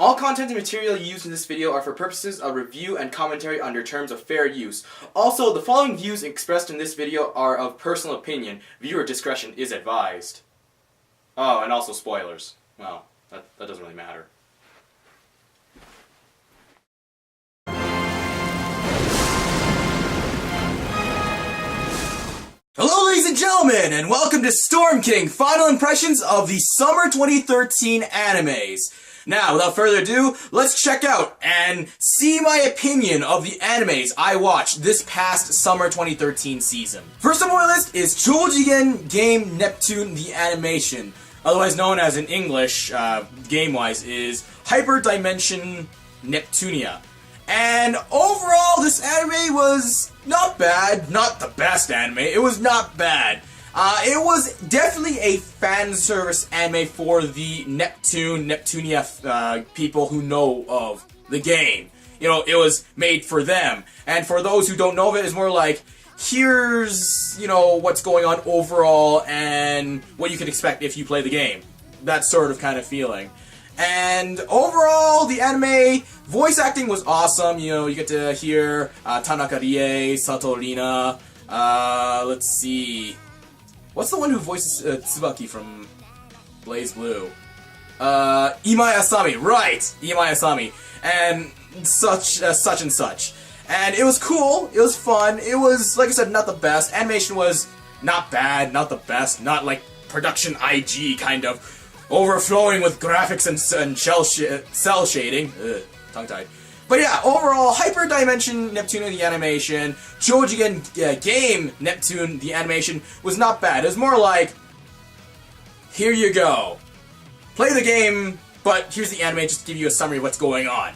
All content and material used in this video are for purposes of review and commentary under terms of fair use. Also, the following views expressed in this video are of personal opinion. Viewer discretion is advised. Oh, and also spoilers. Well, that doesn't really matter. Hello ladies and gentlemen, and welcome to StormKing, final impressions of the summer 2013 animes. Now, without further ado, let's check out and see my opinion of the animes I watched this past summer 2013 season. First on my list is Choujigen Game Neptune the Animation, otherwise known as in English, game-wise, is Hyper Dimension Neptunia. And overall, this anime was not bad. Not the best anime. It was not bad. It was definitely a fan service anime for the Neptunia people who know of the game. You know, it was made for them. And for those who don't know of it, it's more like, here's, you know, what's going on overall and what you can expect if you play the game. That sort of kind of feeling. And overall, the anime voice acting was awesome. You know, you get to hear Tanaka Rie, Sato Rina. Let's see. What's the one who voices Tsubaki from Blaze Blue? Imai Asami, right! Imai Asami. And such and such. And it was cool, it was fun, it was, like I said, not the best. Animation was not bad, not the best, not like production IG kind of overflowing with graphics and cell shading. Ugh, tongue-tied. But yeah, overall, Hyper Dimension Neptune the Animation, Choujigen Game Neptune the Animation was not bad. It was more like, here you go. Play the game, but here's the anime just to give you a summary of what's going on.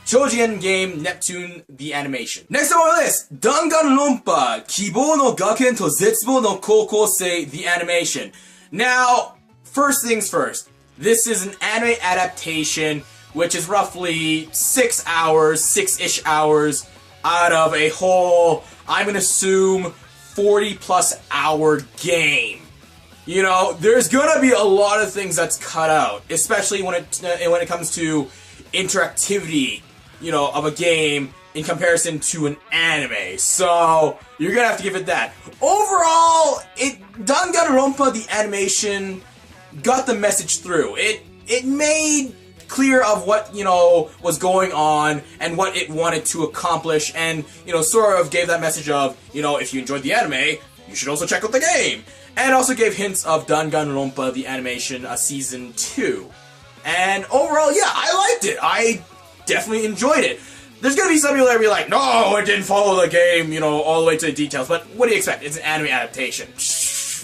Choujigen Game Neptune the Animation. Next on our list, Danganronpa Kibou no Gaken to Zetsubou no Koukosei the Animation. Now, first things first, this is an anime adaptation which is roughly 6 hours, 6-ish hours out of a whole, I'm gonna assume, 40-plus hour game. You know, there's gonna be a lot of things that's cut out, especially when it comes to interactivity, you know, of a game in comparison to an anime. So, you're gonna have to give it that. Overall, Danganronpa the Animation got the message through. It made clear of what, you know, was going on and what it wanted to accomplish, and, you know, sort of gave that message of, you know, if you enjoyed the anime, you should also check out the game. And also gave hints of Danganronpa the Animation Season 2. And overall, yeah, I liked it. I definitely enjoyed it. There's gonna be some people that be like, no, it didn't follow the game, you know, all the way to the details, but what do you expect? It's an anime adaptation.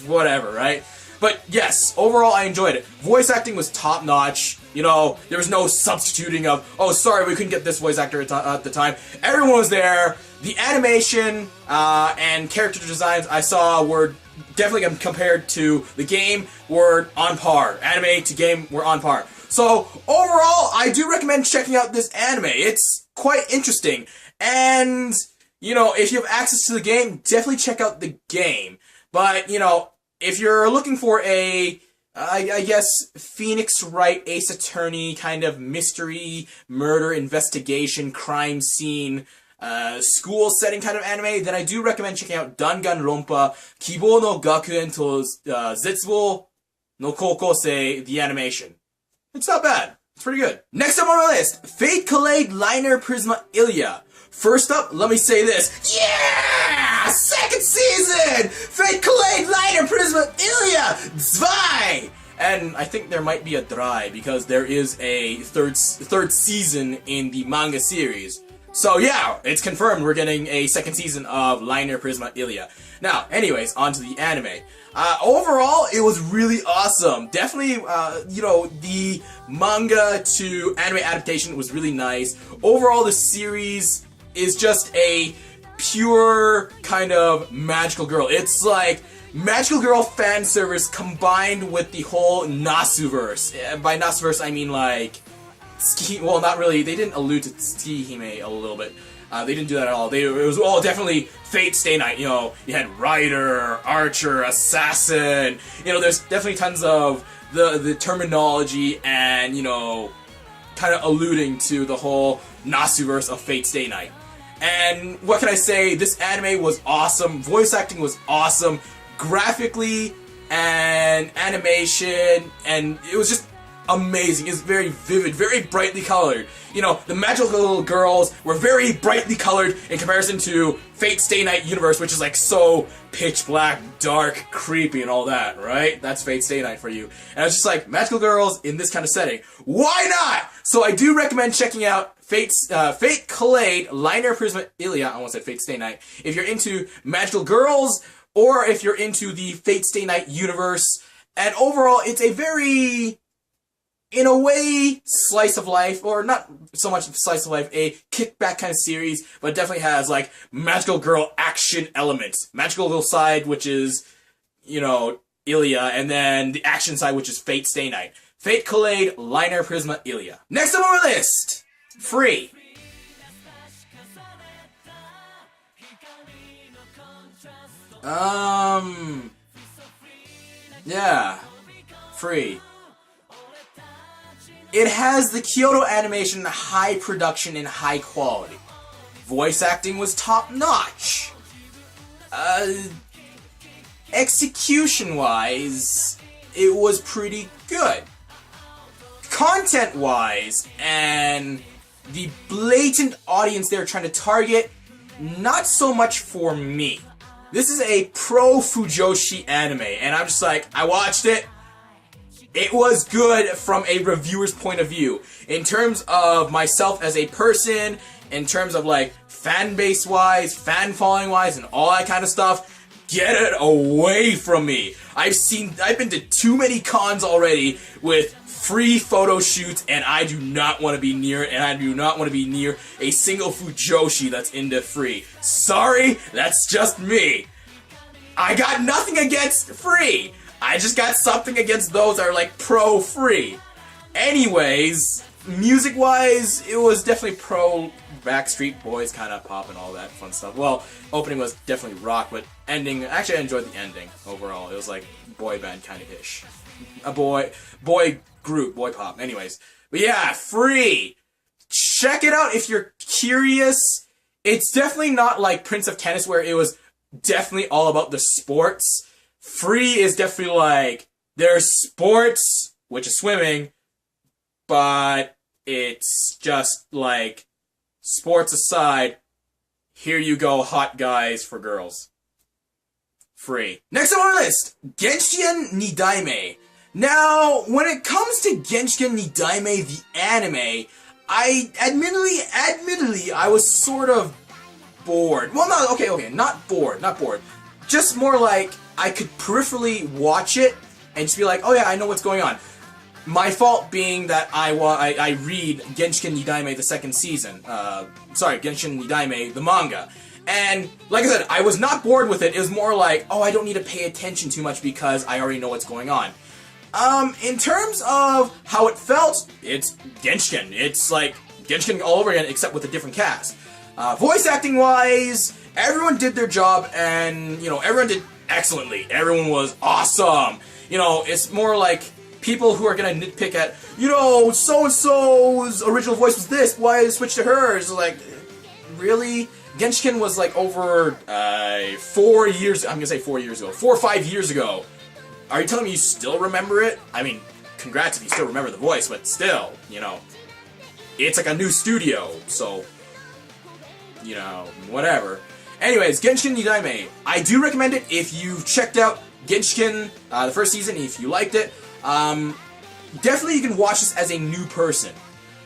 Whatever, right? But yes, overall I enjoyed it. Voice acting was top-notch. You know, there was no substituting of, oh, sorry, we couldn't get this voice actor at the time. Everyone was there. The animation and character designs I saw were definitely, compared to the game, were on par. Anime to game were on par. So, overall, I do recommend checking out this anime. It's quite interesting. And, you know, if you have access to the game, definitely check out the game. But, you know, if you're looking for a, I guess, Phoenix Wright, Ace Attorney kind of mystery, murder, investigation, crime scene, school setting kind of anime, then I do recommend checking out Danganronpa Kibou no Gaken to Zetsubou no Koukosei the Animation. It's not bad. It's pretty good. Next up on my list, Fate Kaleid Liner Prisma Illya. First up, let me say this. Yeah! Second season! Fate Kaleid Liner Prisma Illya! Zwei! And I think there might be a dry, because there is a third season in the manga series. So yeah, it's confirmed we're getting a second season of Liner Prisma Illya. Now, anyways, on to the anime. Overall, it was really awesome. Definitely, you know, the manga to anime adaptation was really nice. Overall, the series is just a pure kind of magical girl. It's like magical girl fan service combined with the whole Nasuverse. By Nasuverse, I mean like, well, not really. They didn't allude to Tsukihime a little bit. They didn't do that at all. It was all definitely Fate Stay Night. You know, you had Rider, Archer, Assassin. You know, there's definitely tons of the terminology and, you know, kind of alluding to the whole Nasuverse of Fate Stay Night. And what can I say? This anime was awesome. Voice acting was awesome. Graphically and animation, and it was just amazing. It's very vivid, very brightly colored. You know, the magical little girls were very brightly colored in comparison to Fate Stay Night universe, which is like so pitch black, dark, creepy, and all that, right? That's Fate Stay Night for you. And I was just like, magical girls in this kind of setting. Why not? So I do recommend checking out Fate Kaleid, Liner Prisma Illya, I almost said Fate Stay Night, if you're into magical girls, or if you're into the Fate Stay Night universe. And overall, it's a very, in a way, slice of life, or not so much slice of life, a kickback kind of series, but it definitely has, like, magical girl action elements. Magical girl side, which is, you know, Illya, and then the action side, which is Fate Stay Night. Fate Kaleid, Liner Prisma Illya. Next up on our list, Free. Yeah, Free. It has the Kyoto animation, high production, and high quality. Voice acting was top-notch. Execution-wise, it was pretty good. Content-wise, and the blatant audience they're trying to target, not so much for me. This is a pro-Fujoshi anime, and I'm just like, I watched it. It was good from a reviewer's point of view. In terms of myself as a person, in terms of like fan base wise, fan following wise, and all that kind of stuff, get it away from me. I've been to too many cons already with free photo shoots, and I do not want to be near it, and I do not want to be near a single Fujoshi that's into free. Sorry, that's just me. I got nothing against free. I just got something against those that are like pro-free. Anyways, music-wise, it was definitely pro Backstreet Boys kind of pop and all that fun stuff. Well, opening was definitely rock, but ending, actually I enjoyed the ending overall. It was like boy band kind of ish. A boy group, boy pop. Anyways, but yeah, Free. Check it out if you're curious. It's definitely not like Prince of Tennis where it was definitely all about the sports. Free is definitely like, there's sports, which is swimming, but it's just like, sports aside, here you go, hot guys for girls. Free. Next on our list, Genshiken Nidaime. Now, when it comes to Genshiken Nidaime, the anime, I admittedly, I was sort of bored. Well, not, okay, not bored. Just more like, I could peripherally watch it and just be like, oh yeah, I know what's going on. My fault being that I read Genshiken Nidaime the second season. Genshiken Nidaime, the manga. And, like I said, I was not bored with it. It was more like, oh, I don't need to pay attention too much because I already know what's going on. In terms of how it felt, it's Genshiken. It's like Genshiken all over again, except with a different cast. Voice acting wise, everyone did their job, and, you know, everyone did excellently. Everyone was awesome. You know, it's more like people who are gonna nitpick at, you know, so-and-so's original voice was this, why did it switch to hers? Like, really? Genshiken was like over 4 years, I'm gonna say 4 years ago, 4 or 5 years ago. Are you telling me you still remember it? I mean, congrats if you still remember the voice, but still, you know, it's like a new studio, so, you know, whatever. Anyways, Genshiken Nidaime. I do recommend it if you've checked out Genshiken, the first season, if you liked it. Definitely you can watch this as a new person.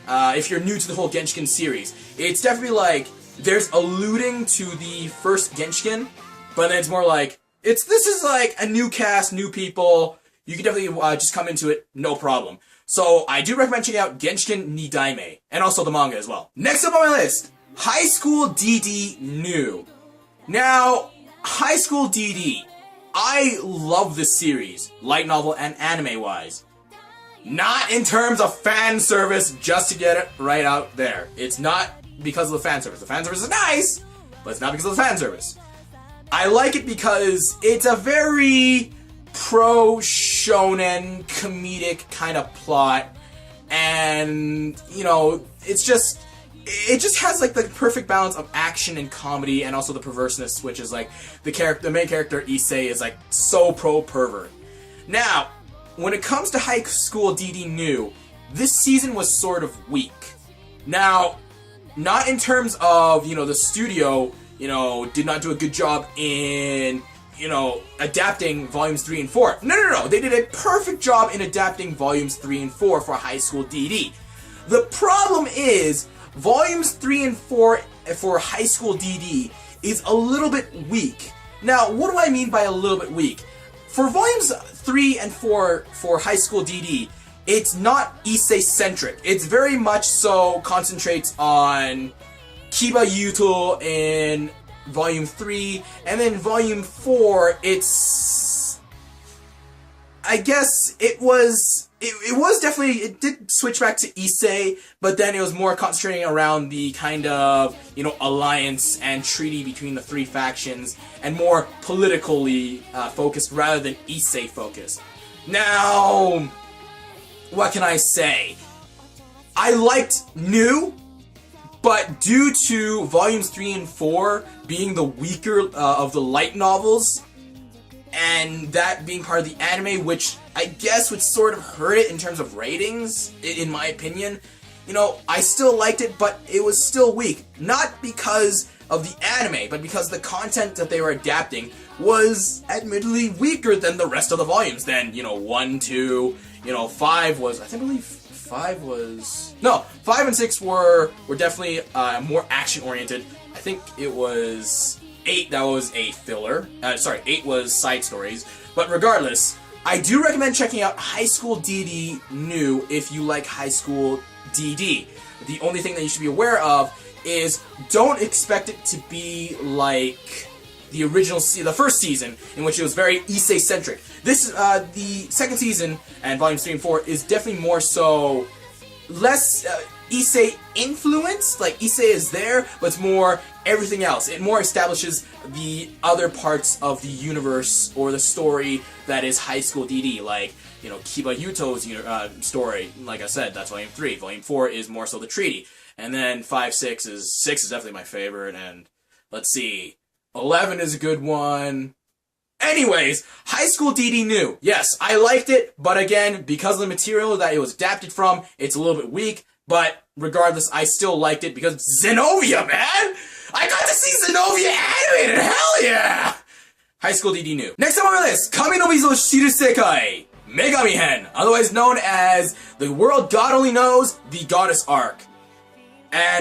If you're new to the whole Genshiken series. It's definitely like, there's alluding to the first Genshiken, but then it's more like, this is like a new cast, new people. You can definitely just come into it, no problem. So I do recommend checking out Genshiken Nidaime, and also the manga as well. Next up on my list, Highschool DxD New. Now, Highschool DxD, I love this series, light novel and anime-wise. Not in terms of fan service, just to get it right out there. It's not because of the fan service. The fan service is nice, but it's not because of the fan service. I like it because it's a very pro-shonen comedic kind of plot. and, you know, it just has like the perfect balance of action and comedy, and also the perverseness, which is like the main character Issei is like so pervert. Now, when it comes to High School DxD New, this season was sort of weak. Now, not in terms of, you know, the studio, you know, did not do a good job in, you know, adapting volumes 3 and 4. No. They did a perfect job in adapting volumes 3 and 4 for High School DxD. The problem is, volumes 3 and 4 for High School DxD is a little bit weak. Now, what do I mean by a little bit weak? For volumes 3 and 4 for High School DxD, it's not Issei-centric. It's very much so concentrates on Kiba Yuto in Volume 3, and then Volume 4, it's... I guess it was definitely, it did switch back to Issei, but then it was more concentrating around the kind of, you know, alliance and treaty between the three factions, and more politically focused rather than Issei focused. Now, what can I say? I liked New, but due to volumes 3 and 4 being the weaker of the light novels, and that being part of the anime, which I guess would sort of hurt it in terms of ratings, in my opinion, you know, I still liked it, but it was still weak. Not because of the anime, but because the content that they were adapting was admittedly weaker than the rest of the volumes. Then, you know, 1, 2, you know, 5 was, I believe 5 was... No, 5 and 6 were definitely more action-oriented. I think it was 8 that was a filler. 8 was side stories. But regardless, I do recommend checking out High School DxD New if you like High School DxD. The only thing that you should be aware of is don't expect it to be like the original, the first season, in which it was very Issei-centric. This, the second season, and volumes 3 and 4, is definitely more so, less Issei influence, like Issei is there, but it's more everything else. It more establishes the other parts of the universe, or the story that is High School DxD, like, you know, Kiba Yuto's story. Like I said, that's volume 3. Volume 4 is more so the treaty. And then 5, 6 is definitely my favorite, and let's see, 11 is a good one. Anyways, High School DxD New. Yes, I liked it, but again, because of the material that it was adapted from, it's a little bit weak, but regardless, I still liked it because Zenovia, man! I got to see Zenovia animated, hell yeah! High School DxD New. Next up on our list, Kami no Mizo Shiru Sekai, Megami-hen, otherwise known as The World God Only Knows, the Goddess Arc.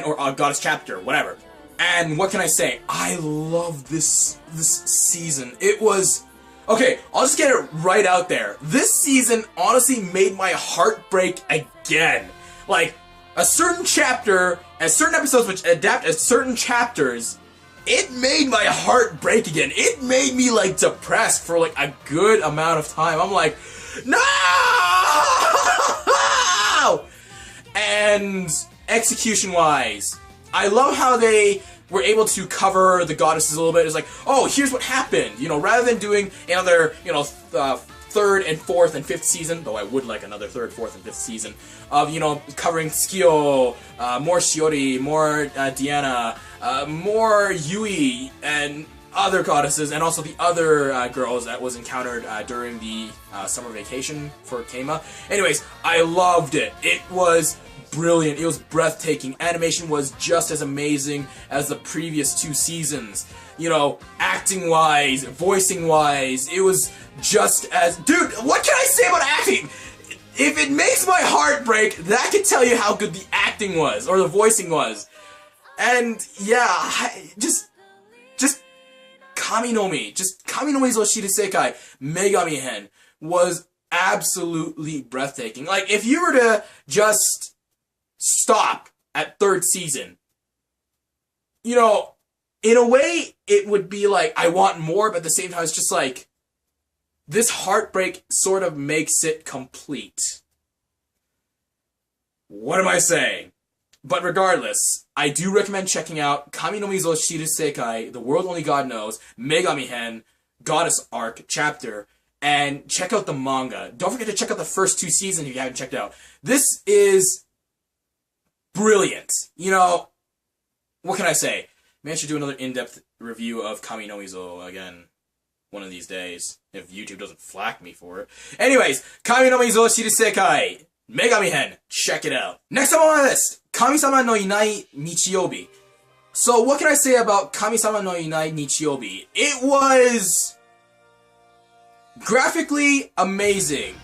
Or Goddess Chapter, whatever. And what can I say? I love this season. It was... Okay, I'll just get it right out there. This season honestly made my heart break again. Like, a certain chapter, as certain episodes which adapt as certain chapters, it made my heart break again. It made me, like, depressed for, like, a good amount of time. I'm like, no! And execution-wise, I love how they were able to cover the goddesses a little bit. It's like, oh, here's what happened. You know, rather than doing another, you know, third and fourth and fifth season, though I would like another third, fourth, and fifth season of, you know, covering Tsukio, more Shiori, more Diana, more Yui, and other goddesses, and also the other girls that was encountered during the summer vacation for Keima. Anyways, I loved it. It was brilliant. It was breathtaking. Animation was just as amazing as the previous 2 seasons. You know, acting-wise, voicing-wise, it was just as... Dude, what can I say about acting? If it makes my heart break, that can tell you how good the acting was, or the voicing was. And, yeah, just Kami no Mi zo Shiru Sekai, Megami-hen, was absolutely breathtaking. Like, if you were to just stop at 3rd season, you know, in a way, it would be like, I want more, but at the same time, it's just like, this heartbreak sort of makes it complete. What am I saying? But regardless, I do recommend checking out Kami no Mizo Shiru Sekai, The World Only God Knows, Megami-hen, Goddess Arc Chapter. and check out the manga. Don't forget to check out the first 2 seasons if you haven't checked it out. This is brilliant. You know, what can I say? Maybe I should do another in-depth review of Kami no Mizo again one of these days, if YouTube doesn't flack me for it. Anyways, Kami no Mizo Shiru Sekai, Megami-hen, check it out. Next up on my list, Kamisama no Inai Nichiyoubi. So what can I say about Kamisama no Inai Nichiyoubi? It was graphically amazing.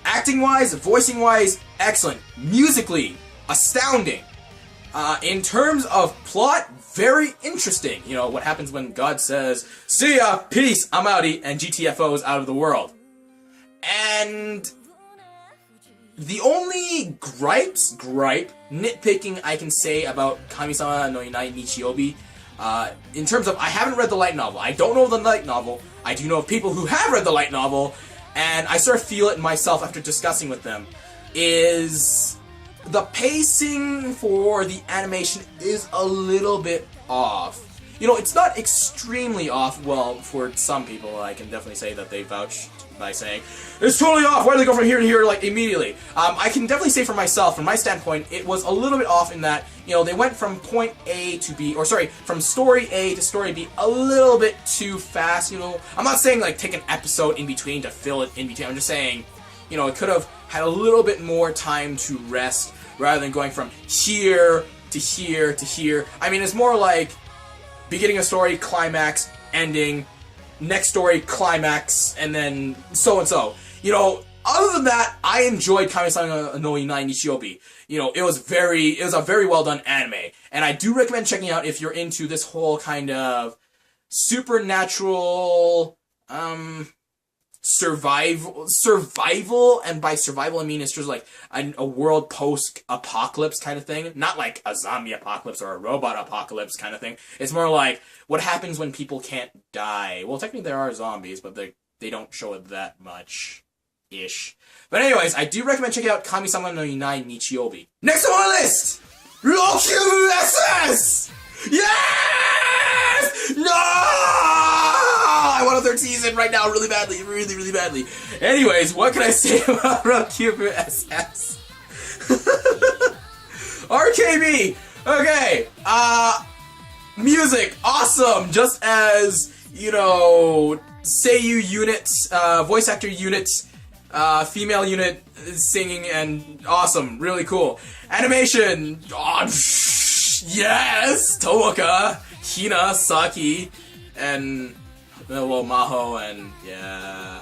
Acting-wise, voicing-wise, excellent. Musically, astounding. In terms of plot, very interesting. You know, what happens when God says, "See ya, peace, I'm outie," and GTFO's out of the world. And the only nitpicking I can say about Kamisama no Inai Nichiyoubi, in terms of, I haven't read the light novel. I don't know the light novel. I do know of people who have read the light novel, and I sort of feel it myself after discussing with them, is the pacing for the animation is a little bit off. You know, it's not extremely off. Well, for some people, I can definitely say that they vouched by saying, "It's totally off, why do they go from here to here, like, immediately?" I can definitely say for myself, from my standpoint, it was a little bit off in that, you know, they went from point A to B, or sorry, from story A to story B a little bit too fast, you know. I'm not saying, like, take an episode in between to fill it in between. I'm just saying, you know, it could have had a little bit more time to rest, rather than going from here to here to here. I mean, it's more like beginning a story, climax, ending, next story, climax, and then so and so. You know, other than that, I enjoyed Kamisama no Inai Nichiyoubi. You know, it was a very well done anime, and I do recommend checking out if you're into this whole kind of supernatural, survival, and by survival I mean it's just like a world post-apocalypse kind of thing. Not like a zombie apocalypse or a robot apocalypse kind of thing. It's more like what happens when people can't die. Well, technically there are zombies, but they don't show it that much-ish. But anyways, I do recommend checking out Kamisama no Inai Nichiyoubi. Next on my list! Ro-Kyu-Bu SS! Yes! No! I want a 3rd season right now really badly. Really, really badly. Anyways, what can I say about Ro-Kyu-Bu SS? RKB! Okay, music, awesome! Just as, you know, Seiyu units, voice actor units, female unit singing, and awesome, really cool. Animation, oh, yes! Tomoka, Hina, Saki, and well, Maho, and yeah.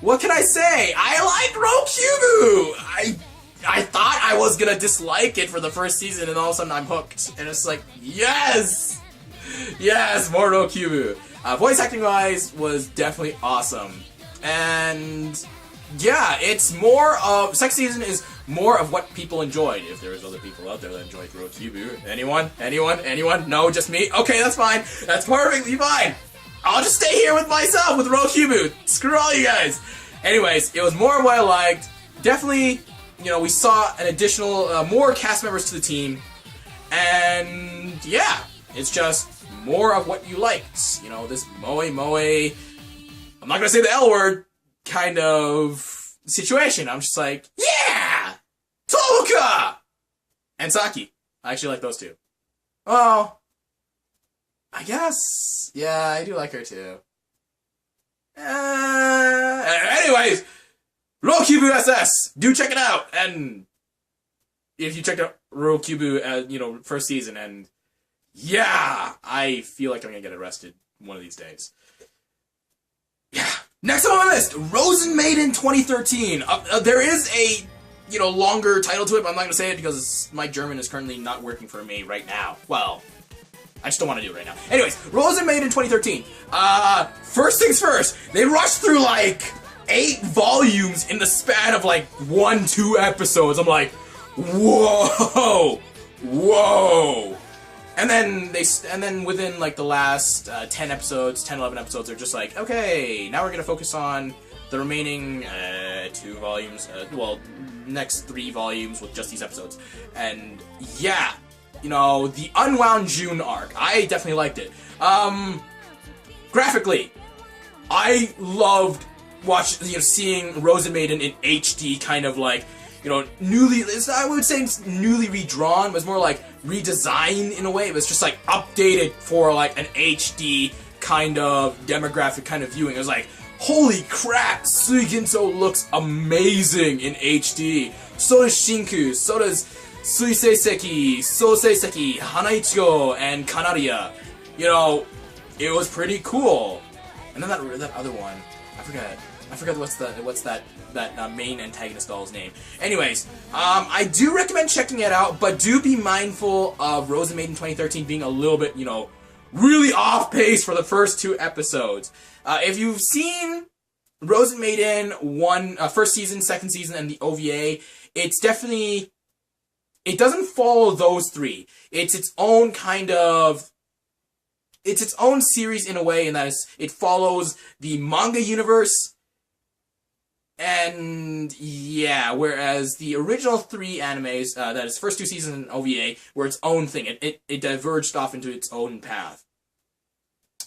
What can I say? I like Ro-Kyu-Bu! I thought I was gonna dislike it for the first season, and all of a sudden I'm hooked. And it's like, yes! Yes, more Ro-Kyu-Bu. Voice acting wise was definitely awesome. And yeah, it's more of, second season is more of what people enjoyed. If there was other people out there that enjoyed Ro-Kyu-Bu. Anyone? No, just me? Okay, that's fine. That's perfectly fine. I'll just stay here with myself with Ro-Kyu-Bu. Screw all you guys. Anyways, it was more of what I liked. Definitely, you know, we saw an additional, more cast members to the team. And yeah, it's just more of what you liked. You know, this moe, I'm not gonna say the L word, kind of situation. I'm just like, yeah! Tomoka! And Saki. I actually like those two. Oh, I guess. Yeah, I do like her too. Anyways, Ro-Kyu-Bu SS! Do check it out! And if you checked out Ro-Kyu-Bu, you know, first season, and yeah, I feel like I'm gonna get arrested one of these days. Yeah. Next on my list, Rozen Maiden 2013. There is a, you know, longer title to it, but I'm not gonna say it because my German is currently not working for me right now. Well, I just don't want to do it right now. Anyways, Rozen Maiden 2013. First things first, they rushed through like 8 volumes in the span of like 1-2 episodes. I'm like, whoa, whoa. And then within like the last 10 episodes, 11 episodes, they're just like, okay, now we're gonna focus on the remaining 2 volumes, well, next 3 volumes with just these episodes. And yeah, you know, the Unwound June arc. I definitely liked it. Graphically, I loved seeing Rozen Maiden in HD, kind of like, you know, I would say it's newly redrawn, but it's more like redesigned in a way. It was just like updated for like an HD kind of demographic kind of viewing. It was like, holy crap, Suiginso looks amazing in HD. So does Shinku, so does Suiseiseki, Soseiseki, Hanaichigo, and Kanaria. You know, it was pretty cool. And then that other one, I forgot what's that main antagonist doll's name. Anyways, I do recommend checking it out, but do be mindful of Rozen Maiden 2013 being a little bit, you know, really off pace for the first 2 episodes. If you've seen Rozen Maiden first season, second season, and the OVA, it's definitely, it doesn't follow those 3. It's its own kind of, it's its own series in a way, and that is, it follows the manga universe. And yeah, whereas the original 3 animes, that is first 2 seasons and OVA, were its own thing. It diverged off into its own path.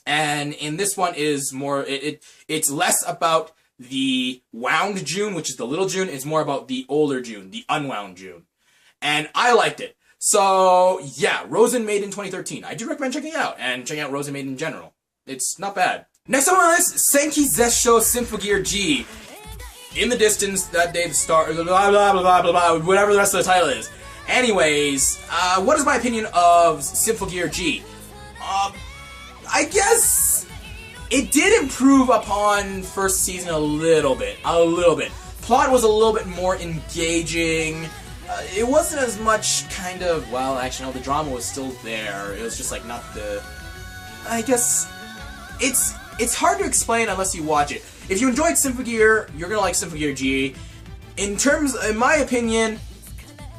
And in this one is more, it's less about the wound June, which is the little June. It's more about the older June, the unwound June. And I liked it. So yeah, Rozen Maiden 2013. I do recommend checking it out, and checking out Rozen Maiden in general. It's not bad. Next on my list, Senki Zesshou Symphogear G. In the distance, that day the star, blah, blah, blah, blah, blah, blah, whatever the rest of the title is. Anyways, what is my opinion of Symphogear G? I guess it did improve upon first season a little bit. Plot was a little bit more engaging. It wasn't as much kind of, well, actually, no, the drama was still there. It was just like not the, I guess, it's hard to explain unless you watch it. If you enjoyed Symphogear, you're gonna like Symphogear G. In my opinion,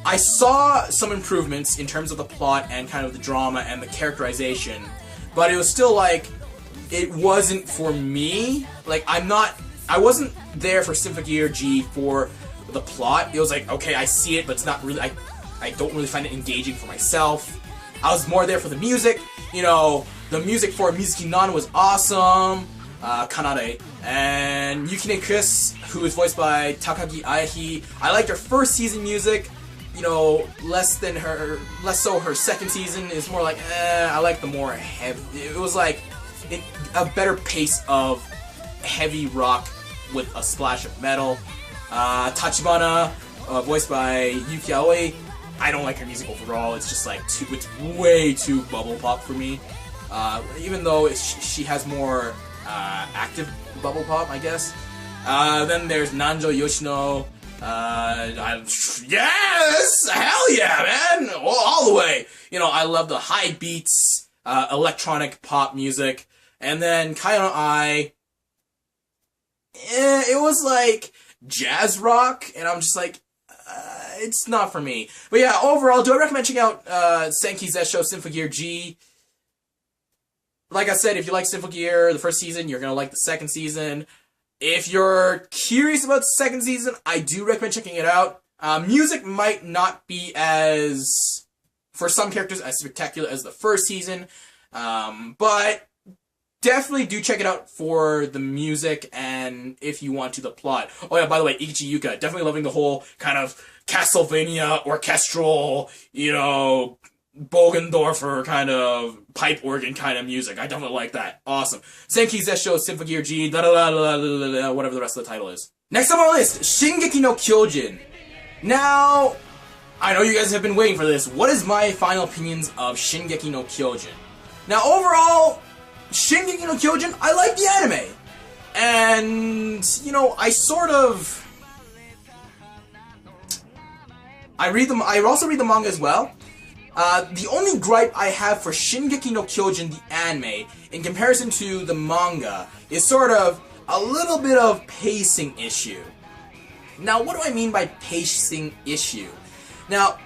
I saw some improvements in terms of the plot and kind of the drama and the characterization, but it was still like, it wasn't for me. Like, I wasn't there for Symphogear G for the plot. It was like, okay, I see it, but it's not really, I don't really find it engaging for myself. I was more there for the music. You know, the music for Mizuki Nan was awesome. Kanade. And Yukine Chris, who is voiced by Takagi Aihi. I liked her first season music. You know, less so her second season is more like, I like the more heavy. It was like a better pace of heavy rock with a splash of metal. Tachibana, voiced by Yuki Aoi. I don't like her music overall. It's just like it's way too bubble pop for me. Even though she has more active bubble pop, I guess. Then there's Nanjo Yoshino. Yes! Hell yeah, man! All the way! You know, I love the high beats, electronic pop music. And then Kaiano Ai. It was like jazz rock, and I'm just like, it's not for me. But yeah, overall, do I recommend checking out Senki Zesshou Symphogear G? Like I said, if you like Symphogear, the first season, you're gonna like the second season. If you're curious about the second season, I do recommend checking it out. Music might not be as, for some characters, as spectacular as the first season, but definitely do check it out for the music and if you want to, the plot. Oh yeah, by the way, Ikichi Yuka, definitely loving the whole kind of Castlevania orchestral, you know, Bogendorfer kind of pipe organ kind of music. I definitely like that. Awesome. Senki Zesshou Symphogear G, whatever the rest of the title is. Next on our list, Shingeki no Kyoujin. Now, I know you guys have been waiting for this. What is my final opinions of Shingeki no Kyoujin? Now, overall, Shingeki no Kyoujin, I like the anime. And, you know, I also read the manga as well. The only gripe I have for Shingeki no Kyojin, the anime, in comparison to the manga, is sort of a little bit of pacing issue. Now, what do I mean by pacing issue? Now,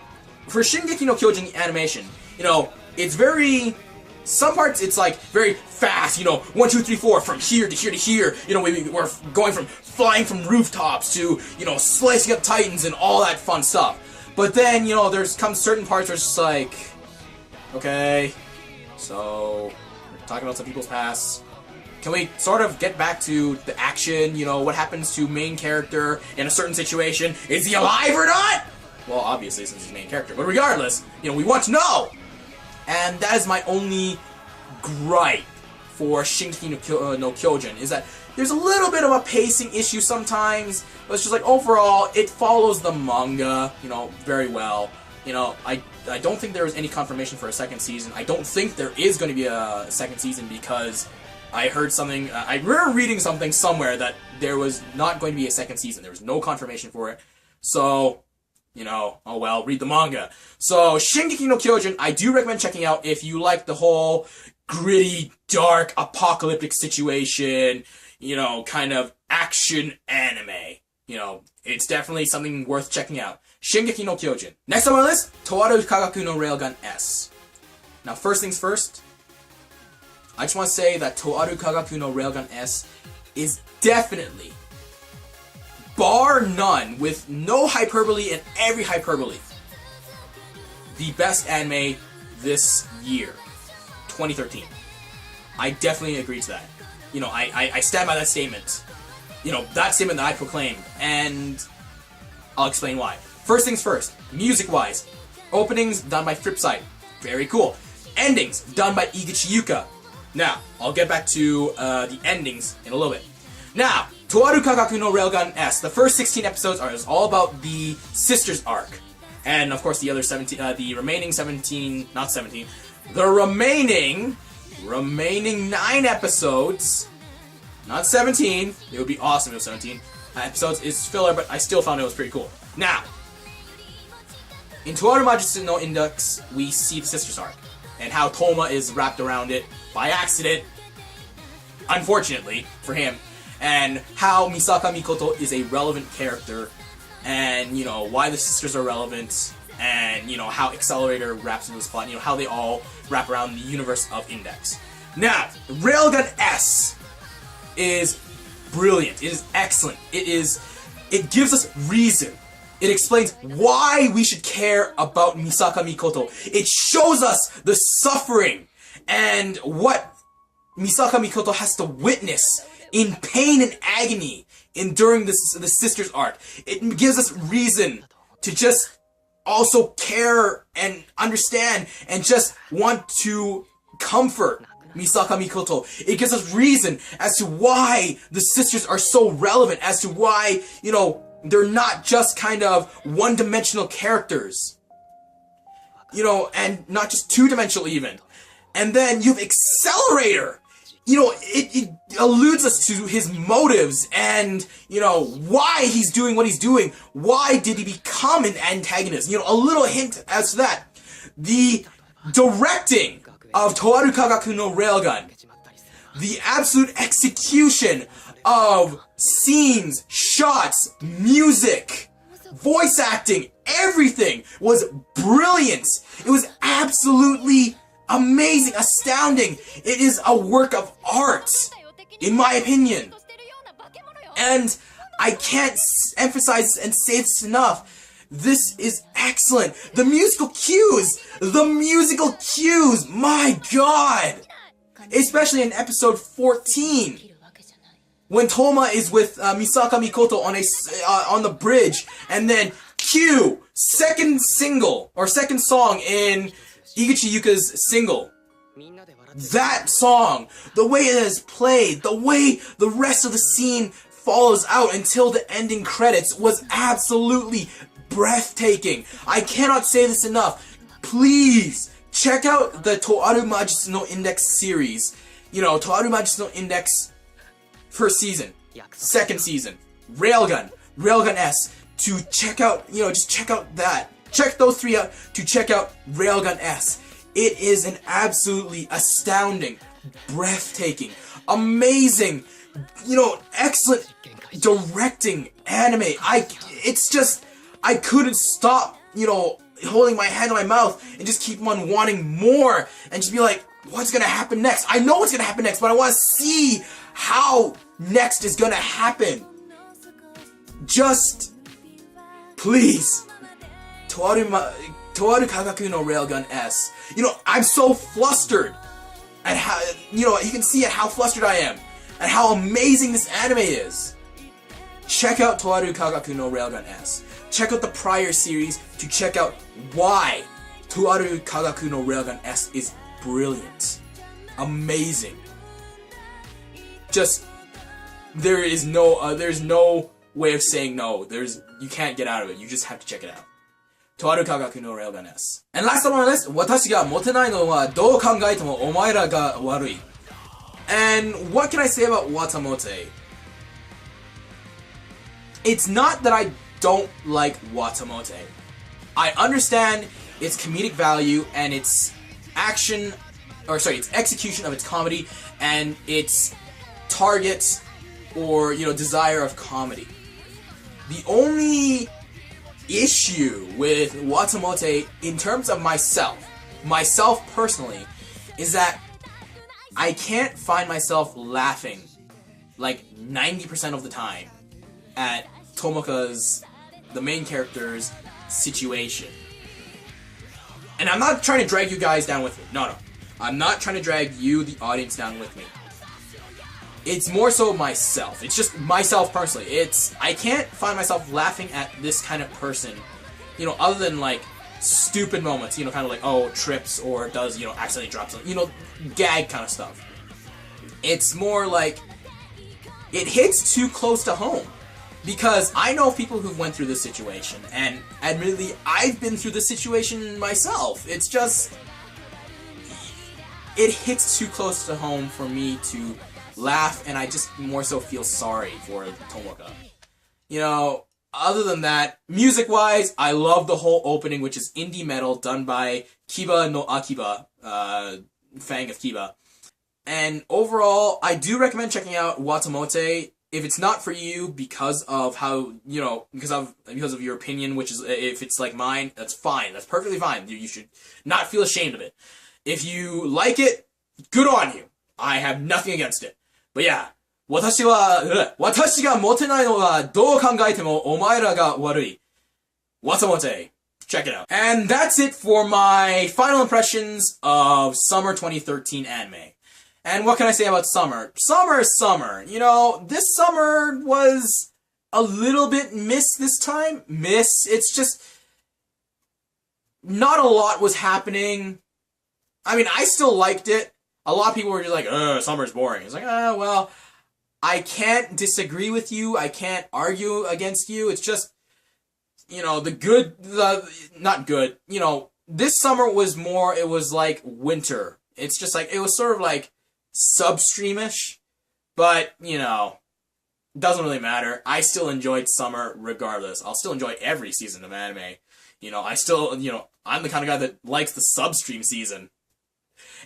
for Shingeki no Kyojin, the animation, you know, it's very, some parts it's like very fast, you know, 1, 2, 3, 4, from here to here to here, you know, we're going from flying from rooftops to, you know, slicing up titans and all that fun stuff. But then, you know, there's come certain parts where it's just like, Okay, so we're talking about some people's pasts. Can we sort of get back to the action? You know, what happens to main character in a certain situation? Is he alive or not? Well, obviously, since he's main character. But regardless, you know, we want to know! And that is my only gripe for Shingeki no Kyoujin, is that there's a little bit of a pacing issue sometimes, but it's just like, overall, it follows the manga, you know, very well. You know, I don't think there was any confirmation for a second season. I don't think there is going to be a second season because I heard something, I remember reading something somewhere that there was not going to be a second season. There was no confirmation for it. So, you know, oh well, read the manga. So, Shingeki no Kyoujin, I do recommend checking out if you like the whole gritty, dark, apocalyptic situation, you know, kind of action anime. You know, it's definitely something worth checking out. Shingeki no Kyoujin. Next on my list, Aru Kagaku no Railgun S. Now, first things first, I just want to say that Aru Kagaku no Railgun S is definitely, bar none, with no hyperbole and every hyperbole, the best anime this year, 2013. I definitely agree to that. You know, I stand by that statement. You know, that statement that I proclaimed, and I'll explain why. First things first, music-wise, openings done by Flipside, very cool. Endings done by Igachiyuka. Now, I'll get back to the endings in a little bit. Now, Aru Kagaku no Railgun S. The first 16 episodes are all about the sisters arc, and of course the other 17, the remaining 17, not 17, the remaining 9 episodes, not 17. It would be awesome if it was 17 episodes. Is filler, but I still found it was pretty cool. Now, in Aru Majutsu no Index, we see the sisters arc and how Toma is wrapped around it by accident, unfortunately for him, and how Misaka Mikoto is a relevant character, and, you know, why the sisters are relevant, and, you know, how Accelerator wraps into this plot, you know, how they all wrap around the universe of Index. Now, Railgun S is brilliant. It is excellent. It gives us reason. It explains why we should care about Misaka Mikoto. It shows us the suffering and what Misaka Mikoto has to witness in pain and agony during the sisters arc. It gives us reason to just also care and understand and just want to comfort Misaka Mikoto. It gives us reason as to why the sisters are so relevant, as to why, you know, they're not just kind of one-dimensional characters. You know, and not just two-dimensional even. And then you have Accelerator. You know, it alludes us to his motives and, you know, why he's doing what he's doing. Why did he become an antagonist? You know, a little hint as to that. The directing of Aru Kagaku no Railgun. The absolute execution of scenes, shots, music, voice acting, everything was brilliant. It was absolutely amazing, astounding. It is a work of art, in my opinion. And I can't emphasize and say this enough. This is excellent. The musical cues, my god! Especially in episode 14. When Toma is with Misaka Mikoto on the bridge, and then Q, second song in Igachiyuka's single. That song, the way it is played, the way the rest of the scene follows out until the ending credits was absolutely breathtaking. I cannot say this enough. Please check out the Aru Majutsu no Index series. You know, Aru Majutsu no Index first season, second season, Railgun S, to check out, you know, just check out that. Check those 3 out to check out Railgun S. It is an absolutely astounding, breathtaking, amazing, you know, excellent directing anime. It's just, I couldn't stop, you know, holding my hand in my mouth and just keep on wanting more and just be like, what's gonna happen next? I know what's gonna happen next, but I want to see how next is gonna happen. Just, please, Aru Kagaku no Railgun S. You know, I'm so flustered at how, you know, you can see at how flustered I am, and how amazing this anime is. Check out Aru Kagaku no Railgun S. Check out the prior series to check out why Aru Kagaku no Railgun S is brilliant. Amazing. Just, there's no way of saying no. You can't get out of it. You just have to check it out. Aru Kagaku no Railgun S. And last on my list, Watashi ga Motenai no wa dou kangaetemo Omaera ga Warui. And what can I say about Watamote? It's not that I don't like Watamote. I understand its comedic value and its its execution of its comedy and its target or, you know, desire of comedy. The only issue with Watamote in terms of myself personally, is that I can't find myself laughing like 90% of the time at Tomoka's, the main character's, situation. And I'm not trying to drag you guys down with me. No. I'm not trying to drag you, the audience, down with me. It's more so myself. It's just myself personally. I can't find myself laughing at this kind of person, you know, other than, like, stupid moments, you know, kind of like, oh, trips, or does, you know, accidentally drop something, you know, gag kind of stuff. It's more like, it hits too close to home. Because I know people who went through this situation, and admittedly, I've been through this situation myself. It's just, it hits too close to home for me to laugh, and I just more so feel sorry for Tomoka. You know, other than that, music-wise, I love the whole opening, which is indie metal done by Kiba no Akiba, Fang of Kiba. And overall, I do recommend checking out Watamote. If it's not for you because of how, you know, because of your opinion, which is, if it's like mine, that's fine. That's perfectly fine. You should not feel ashamed of it. If you like it, good on you. I have nothing against it. But yeah, Watashi ga motenai no wa dou kangaetemo omaera ga warui. Watamote. Check it out. And that's it for my final impressions of Summer 2013 anime. And what can I say about summer? Summer is summer. You know, this summer was a little bit missed this time. It's just, not a lot was happening. I mean, I still liked it. A lot of people were just like, summer's boring. It's like, well, I can't disagree with you. I can't argue against you. It's just, you know, not good. You know, this summer was more, it was like winter. It's just like, it was sort of like, substreamish, but, you know, doesn't really matter. I still enjoyed summer regardless. I'll still enjoy every season of anime. You know, I'm the kind of guy that likes the substream season.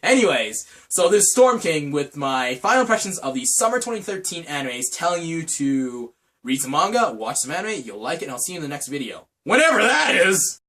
Anyways, so this is StormKing with my final impressions of the Summer 2013 animes, telling you to read some manga, watch some anime, you'll like it, and I'll see you in the next video. Whenever that is!